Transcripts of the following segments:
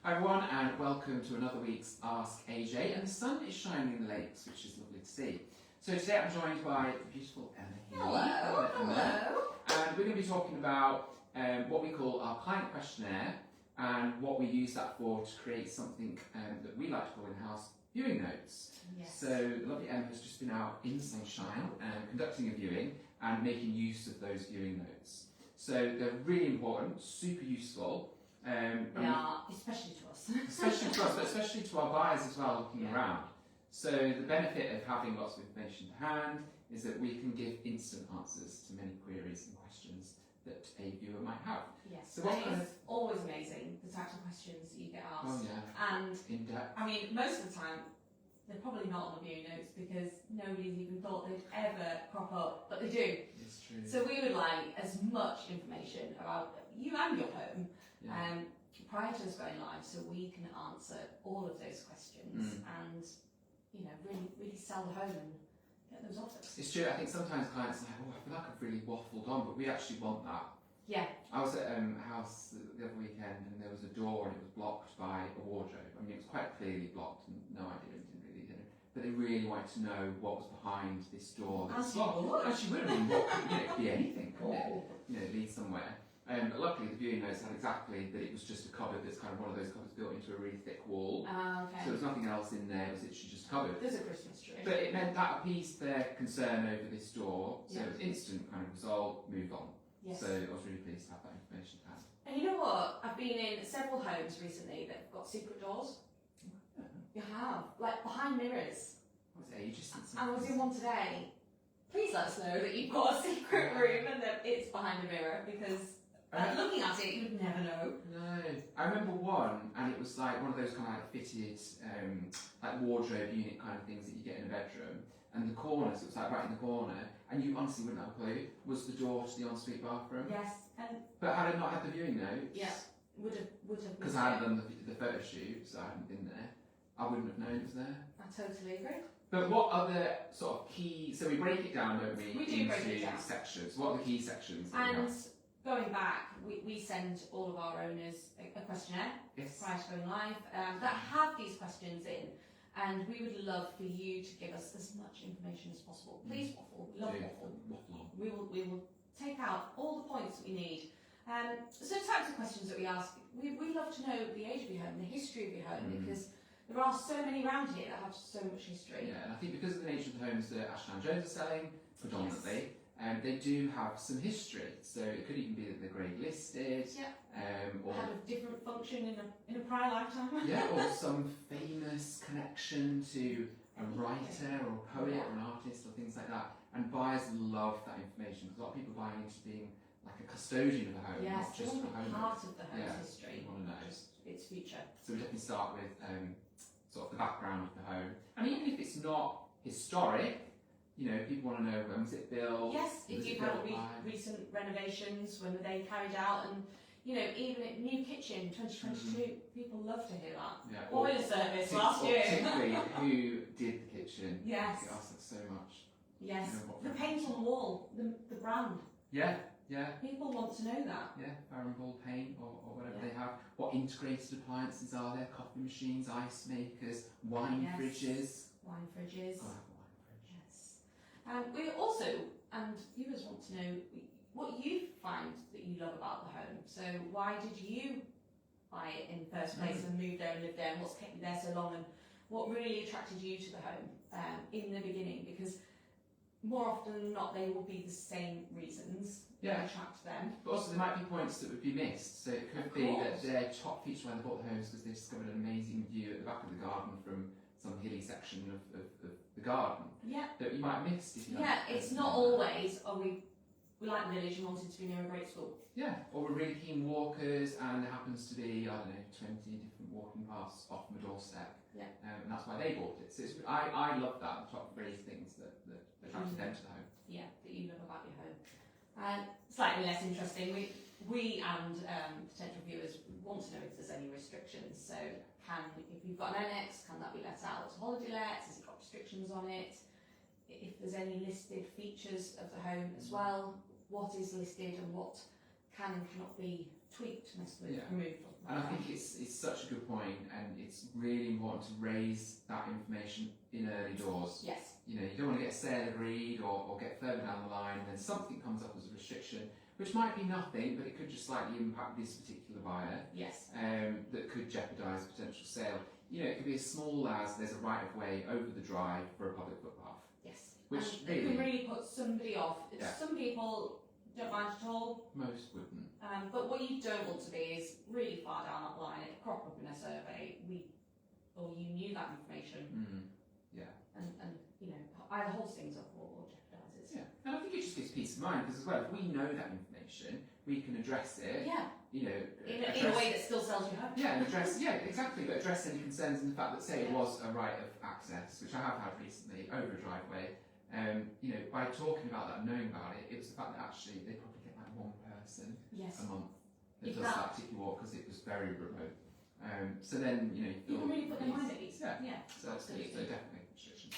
Hi everyone, and welcome to another week's Ask AJ. And the sun is shining in the lakes, which is lovely to see. So today I'm joined by the beautiful Emma Healy. Hello. Hello. And we're going to be talking about what we call our client questionnaire and what we use that for to create something that we like to call in-house viewing notes. Yes. So the lovely Emma has just been out in the sunshine conducting a viewing and making use of those viewing notes. So they're really important, super useful. They are, especially to us. Especially to us, but especially to our buyers as well, looking around. So the benefit of having lots of information to hand is that we can give instant answers to many queries and questions that a viewer might have. Yes, So what and it's always amazing, the types of questions that you get asked. Oh yeah. And, in depth. I mean, most of the time, they're probably not on the viewing notes because nobody's even thought they'd ever crop up, but they do. It's true. So we would like as much information about you and your home prior to us going live, so we can answer all of those questions and, you know, really sell the home and get those offers. It's true. I think sometimes clients are like, oh, I feel like I've really waffled on, but we actually want that. Yeah. I was at a house the other weekend and there was a door and it was blocked by a wardrobe. I mean, it was quite clearly blocked and no idea, didn't really do it. But they really wanted to know what was behind this door. As you would. As you would. I mean, what could, it could be anything, couldn't it? You know, lead somewhere. But luckily the viewing notes had exactly that it was just a cupboard that's kind of one of those cupboards built into a really thick wall. Okay. So there was nothing else in there, it was literally just a cupboard. There's a Christmas tree. But it meant that appeased their concern over this door, so Yeah. it was instant kind of resolve, move on. Yes. So I was really pleased to have that information to hand. And you know what? I've been in several homes recently that have got secret doors. You have, like behind mirrors. What was it, ages since I was in one today. Please let us know that you've got a secret room and that it's behind a mirror because looking at it, you'd never know. No, I remember one, and it was like one of those kind of like fitted, like wardrobe unit kind of things that you get in a bedroom. And the corner, so it was like right in the corner, and you honestly wouldn't have a clue, was the door to the ensuite bathroom. Yes, and But had I not had the viewing notes, would have. because I hadn't done the photo shoot, so I hadn't been there, I wouldn't have known it was there. I totally agree. But what other sort of key? So we break it down, don't we? We do break it down. Sections. What are the key sections? That we And have? going back, we send all of our owners a questionnaire Yes. prior to going live that have these questions in, and we would love for you to give us as much information as possible. Please waffle. We love waffle. We will take out all the points that we need. So types of questions that we ask, we love to know the age of your home, the history of your home, because there are so many around here that have so much history. Yeah, and I think because of the nature of the homes that Ashton and Jones are selling predominantly, they do have some history. So it could even be that they're grade listed, or Had a different function in a prior lifetime. or some famous connection to a writer or a poet or an artist or things like that. And buyers love that information because a lot of people are buying into being like a custodian of a home, Yes, not they just want a to be home. part of the home's Yeah, history, you want to know. its future. So we definitely start with sort of the background of the home. And even if it's not historic, you know, people want to know when was it built. Yes, if was you've it had built by? recent renovations, when were they carried out, and you know, even a new kitchen, 2022, people love to hear that. Yeah, Boiler service last year. Particularly who did the kitchen. Yes. I get asked that so much. Yes, You know what the brand paint it on the wall, the brand. Yeah. People want to know that. Yeah, Barenbold paint or whatever Yeah. they have. What integrated appliances are there? Coffee machines, ice makers, wine Yes. fridges. Wine fridges. Oh, I have a wine fridge. Yes. We also, and viewers want to know what you find that you love about the home. So why did you buy it in the first place and move there and live there, and what's kept you there so long, and what really attracted you to the home in the beginning? Because more often than not, they will be the same reasons that attract them. But also there might be points that would be missed. So it could be that their top feature when they bought the homes because they discovered an amazing view at the back of the garden from some hilly section of the garden Yeah. that you might have missed if you Yeah, it's not always, we like the village and wanted to be near a great school. Yeah, or we're really keen walkers and there happens to be, I don't know, 20 different walking paths off my doorstep. Yeah. And that's why they bought it. So it's, I love that, the top three things that attracted them to the home. Yeah, that you love about your home. Slightly less interesting, we and potential viewers want to know if there's any restrictions. So if you've got an annex, can that be let out as holiday lets? Has it got restrictions on it? If there's any listed features of the home as well, what is listed and what can and cannot be tweaked, messed with, Yeah. removed. And I think it's such a good point, and it's really important to raise that information in early doors. Yes. You know, you don't want to get a sale agreed or get further down the line and then something comes up as a restriction, which might be nothing, but it could just slightly impact this particular buyer, Yes. that could jeopardise a potential sale. You know, it could be as small as there's a right of way over the drive for a public footpath, Yes. which and it can really really put somebody off. Yeah. Some people don't mind at all, most wouldn't. but what you don't want to be is really far down that line. It crop up in a survey, or you knew that information, and you know, either holds things up or jeopardises. Yeah, and I think it just gives peace of mind because as well, if we know that information, we can address it. Yeah. You know, In a way that still sells you home. Yeah, and address exactly, but address any concerns in the fact that say it Yeah. was a right of access, which I have had recently over a driveway. You know, by talking about that, and knowing about it, it was the fact that actually they probably get like one person Yes. a month that If does that. that particular walk because it was very remote. So then you know You can really put their mind at ease. Yeah. Yeah. So that's good. Absolutely. So definitely restriction.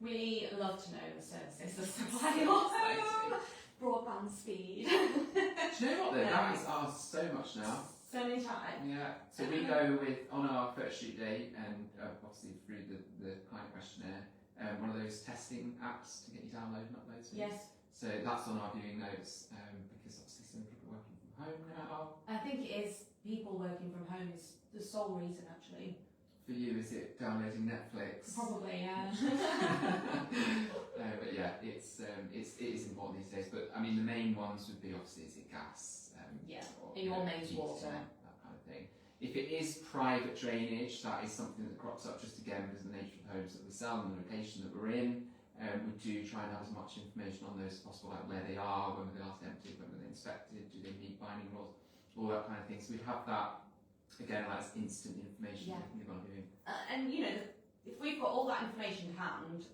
We love to know the services that supply your home. Broadband speed. Do you know what though? Yeah. That is asked so much now. So many times. Yeah, so we go with, on our photo shoot day, and obviously through the client questionnaire, one of those testing apps to get you download and upload things. Yes. So that's on our viewing notes, because obviously some people are working from home now. I think it is people working from home is the sole reason actually. For you, is it downloading Netflix? Probably, yeah. But yeah, it is important these days. But I mean, the main ones would be obviously is it gas? Yeah, or, in your mains heating, water. that kind of thing. If it is private drainage, that is something that crops up just again because of the nature of the homes that we sell and the location that we're in. We do try and have as much information on those as possible, like where they are, when were they last emptied, when were they inspected, do they meet binding rules, all that kind of thing. So we have that, again, like instant information Yeah. we can give on a viewing. And you know, if we've got all that information to hand,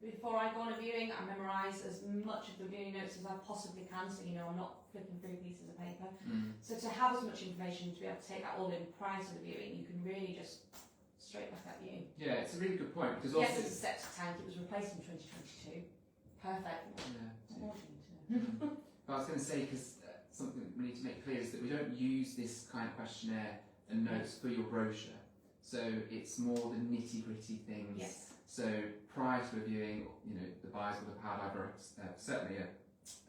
before I go on a viewing, I memorise as much of the viewing notes as I possibly can, so you know I'm not flipping through pieces of paper. So to have as much information to be able to take that all in prior to the viewing, you can really just straight back at you. Yeah, it's a really good point because Yes, also it's a septic tank. It was replaced in 2022. Perfect. yeah, What more do you need to know? But I was going to say because something we need to make clear is that we don't use this kind of questionnaire and notes for your brochure. So it's more the nitty gritty things. Yes. So prior to reviewing, you know, the buyers would have had either certainly an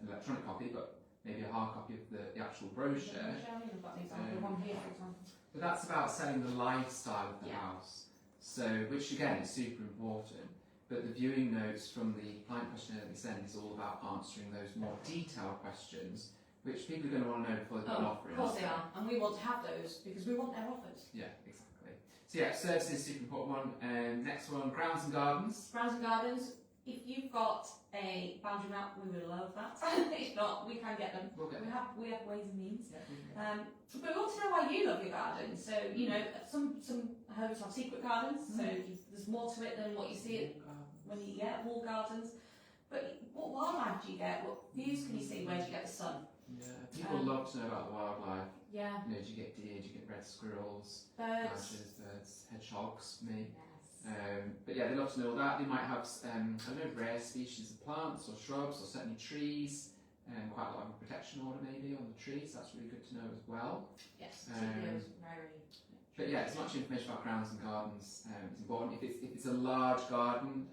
electronic copy, but maybe a hard copy of the actual brochure. We've got an example. One here, for example. But that's about selling the lifestyle of the Yeah. house. So, which again is super important. But the viewing notes from the client questionnaire that we send is all about answering those more detailed questions, which people are going to want to know before they put an offer in. Of course they are, and we want to have those because we want their offers. Yeah, exactly. So yeah, services is a super important one. Next one, grounds and gardens. Grounds and gardens. If you've got a boundary map, we would love that. If not, we can get them. We'll get We have ways and means. Yeah, we can get But we want to know why you love your garden. So you know, some homes have secret gardens, so there's more to it than what you see it when you get wall gardens. But what wildlife do you get? What views can you see? Where do you get the sun? Yeah, people love to know about the wildlife. Yeah, You know, do you get deer? Do you get red squirrels? birds. Badgers, birds, hedgehogs, for me. Yes. But yeah, they love to know all that. They might have, I don't know, rare species of plants or shrubs or certainly trees. Quite a lot of protection order maybe on the trees. That's really good to know as well. Yes. Um, Studios, very. But yeah, as much information about grounds and gardens is important. If it's a large garden,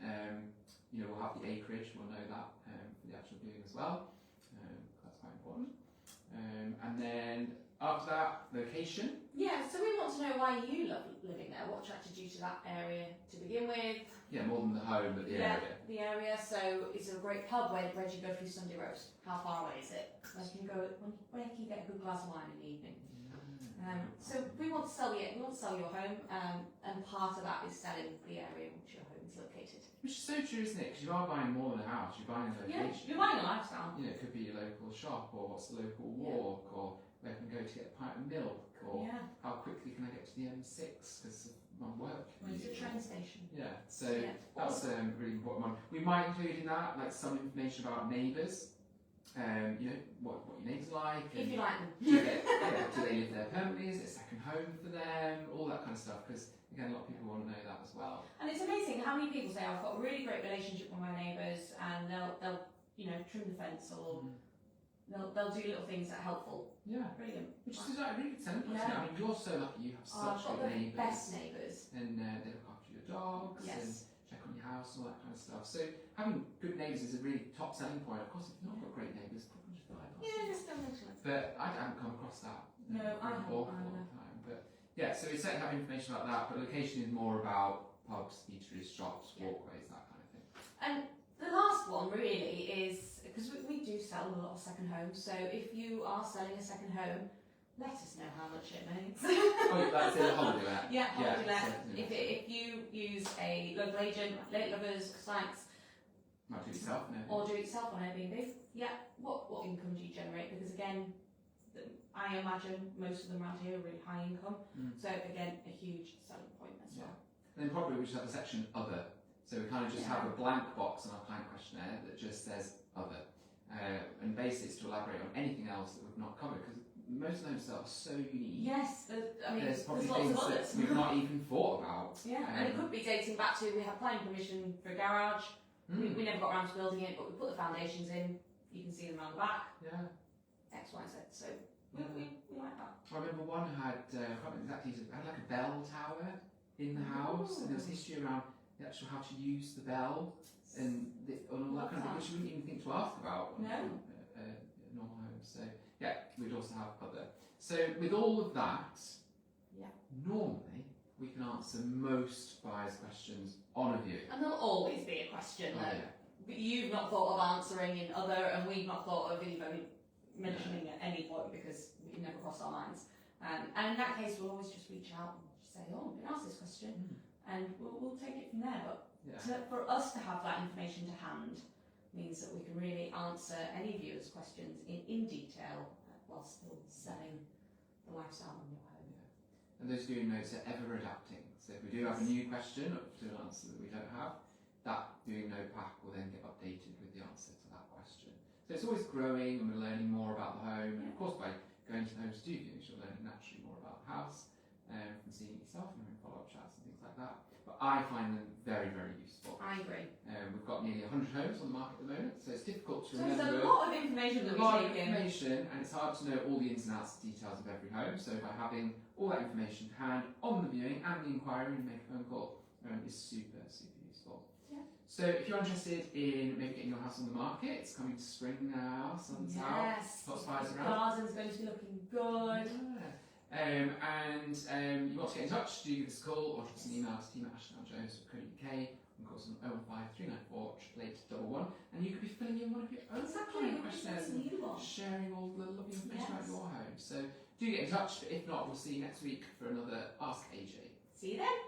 you know, we'll have the acreage. We'll know that for the actual viewing as well. That's quite important. And then after that, location. Yeah, so we want to know why you love living there. What attracted you to that area to begin with? Yeah, more than the home, but the area. The area. So is it a great pub where do you go for your Sunday roast? How far away is it? Where can you get a good glass of wine in the evening? So we want to sell your home, and part of that is selling the area in which your home is located. Which is so true, isn't it? Because you are buying more than a house. You're buying a Yeah, location. you're buying a lifestyle. You know, it could be your local shop, or what's the local walk, or where can I go to get a pint of milk, or Yeah. how quickly can I get to the M6 because of my work. Where's the train station? Yeah, so Yeah. that's a really important one. We might include in that like some information about neighbours. You know, what your neighbours like. If you like them. do they live there permanently? Is it a second home for them? All that kind of stuff. Because again, a lot of people want to know that as well. And it's amazing how many people say, I've got a really great relationship with my neighbours, and they'll you know, trim the fence or they'll do little things that are helpful. Yeah. Brilliant. Which is like a really good selling point. Yeah. I mean, you're so lucky. You have I've such got good the neighbours. best neighbours. And they look after your dogs and Yes. check on your house and all that kind of stuff. So having good neighbours is a really top selling point. Of course, if you've not got great neighbours, probably just buy a Yeah, just don't mention it. But I haven't come across that. No, I haven't awful all either. the time. But yeah, so we certainly have information about that. But location is more about pubs, eateries, shops, Yeah. walkways, that kind of thing. And the last one really is, because we do sell a lot of second homes, so if you are selling a second home, let us know how much it makes. Oh, that's in the holiday let. Yeah, holiday let. certainly. If you use a local agent, Late Lovers, Sites, Might do it yourself, no? or do it yourself on Airbnb, yeah, what income do you generate? Because again, I imagine most of them around here are really high income, so again, a huge selling point as well. And then probably we just have a section other. So we kind of just have a blank box on our client questionnaire that just says other. And basically it's to elaborate on anything else that we've not covered, because most of them are so unique. Yes, I mean, There's probably lots things of that others. we've not even thought about. Yeah, and it could be dating back to we have planning permission for a garage. We never got around to building it, but we put the foundations in. You can see them around the back. Yeah. X, Y, Z. So Yeah. we like that. I remember one had, I can't remember exactly, it had like a bell tower in the house, and there was history around the actual how to use the bell and all that kind of thing, which you wouldn't even think to ask about on a normal home. So yeah, we'd also have other. So with all of that, normally we can answer most buyers' questions on a viewing. And there'll always be a question that you've not thought of answering in other, and we've not thought of even mentioning at any point because it never crossed our minds. And in that case, we'll always just reach out and just say, oh, I've been asked this question, and we'll take it from there. But for us to have that information to hand means that we can really answer any viewers' questions in detail while still selling the lifestyle on your home. And those viewing notes are ever adapting. So if we do have a new question up to an answer that we don't have, that viewing note pack will then get updated with the answer to that question. So it's always growing, and we're learning more about the home. And of course, by going to the homes to do viewings, you're learning naturally more about the house, from seeing it yourself and having follow-up chats and things like that. But I find them very, very useful. I agree. We've got nearly 100 homes on the market at the moment, so it's difficult to So there's remember. a lot of information that A lot we of take in. information, and it's hard to know all the ins and outs and details of every home. So by having all that information to hand on the viewing and the inquiry and make a phone call is super, super useful. Yeah. So if you're interested in maybe getting your house on the market, it's coming to spring now, sun's out, Yes, lots of fires the around. garden's going to be looking good. Yeah. And you want to get in touch, do give us a call or drop us an email to team@ashtonjones.co.uk, and call us on 015 394 888 and you could be filling in one of your own client questionnaires and sharing all the lovely information about your home. So do get in touch, but if not, we'll see you next week for another Ask AJ. See you then.